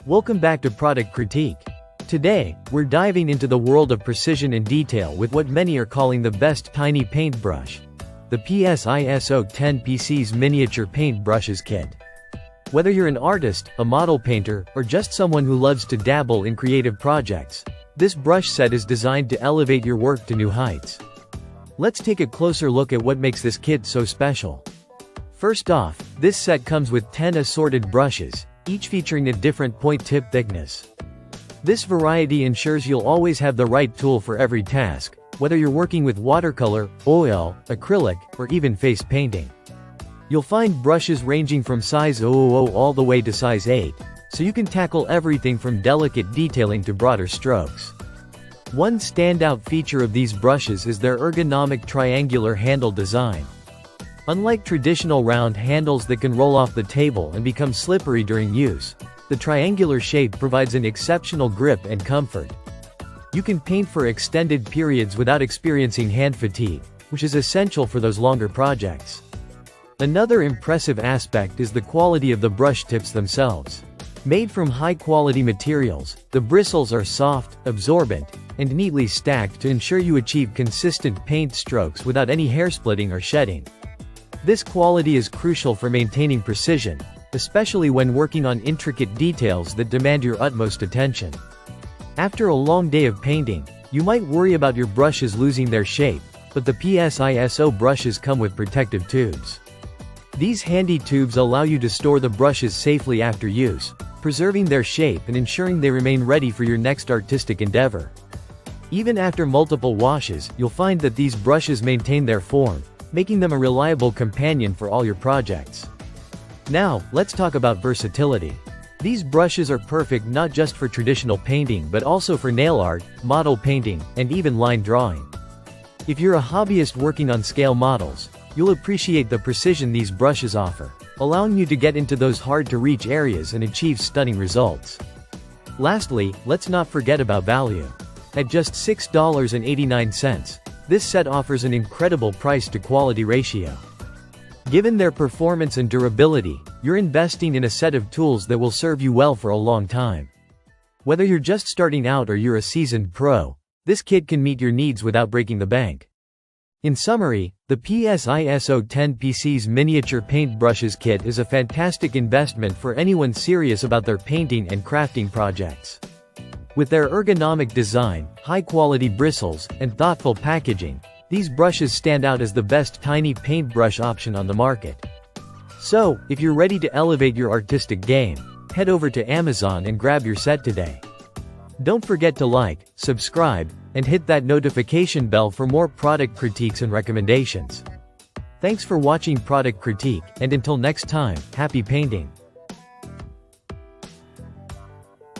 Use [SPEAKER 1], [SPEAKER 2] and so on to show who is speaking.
[SPEAKER 1] Welcome back to Product Critique. Today, we're diving into the world of precision and detail with what many are calling the best tiny paintbrush. The PSISO 10 PC's Miniature Paintbrushes Kit. Whether you're an artist, a model painter, or just someone who loves to dabble in creative projects, this brush set is designed to elevate your work to new heights. Let's take a closer look at what makes this kit so special. First off, this set comes with 10 assorted brushes, each featuring a different point tip thickness. This variety ensures you'll always have the right tool for every task, whether you're working with watercolor, oil, acrylic, or even face painting. You'll find brushes ranging from size 000 all the way to size 8, so you can tackle everything from delicate detailing to broader strokes. One standout feature of these brushes is their ergonomic triangular handle design. Unlike traditional round handles that can roll off the table and become slippery during use, the triangular shape provides an exceptional grip and comfort. You can paint for extended periods without experiencing hand fatigue, which is essential for those longer projects. Another impressive aspect is the quality of the brush tips themselves. Made from high-quality materials, the bristles are soft, absorbent, and neatly stacked to ensure you achieve consistent paint strokes without any hair splitting or shedding. This quality is crucial for maintaining precision, especially when working on intricate details that demand your utmost attention. After a long day of painting, you might worry about your brushes losing their shape, but the PSISO brushes come with protective tubes. These handy tubes allow you to store the brushes safely after use, preserving their shape and ensuring they remain ready for your next artistic endeavor. Even after multiple washes, you'll find that these brushes maintain their form, making them a reliable companion for all your projects. Now, let's talk about versatility. These brushes are perfect not just for traditional painting but also for nail art, model painting, and even line drawing. If you're a hobbyist working on scale models, you'll appreciate the precision these brushes offer, allowing you to get into those hard-to-reach areas and achieve stunning results. Lastly, let's not forget about value. At just $6.89, this set offers an incredible price-to-quality ratio. Given their performance and durability, you're investing in a set of tools that will serve you well for a long time. Whether you're just starting out or you're a seasoned pro, this kit can meet your needs without breaking the bank. In summary, the PSISO 10 PC's Miniature Paintbrushes Kit is a fantastic investment for anyone serious about their painting and crafting projects. With their ergonomic design, high-quality bristles, and thoughtful packaging, these brushes stand out as the best tiny paintbrush option on the market. So, if you're ready to elevate your artistic game, head over to Amazon and grab your set today. Don't forget to like, subscribe, and hit that notification bell for more product critiques and recommendations. Thanks for watching Product Critique, and until next time, happy painting!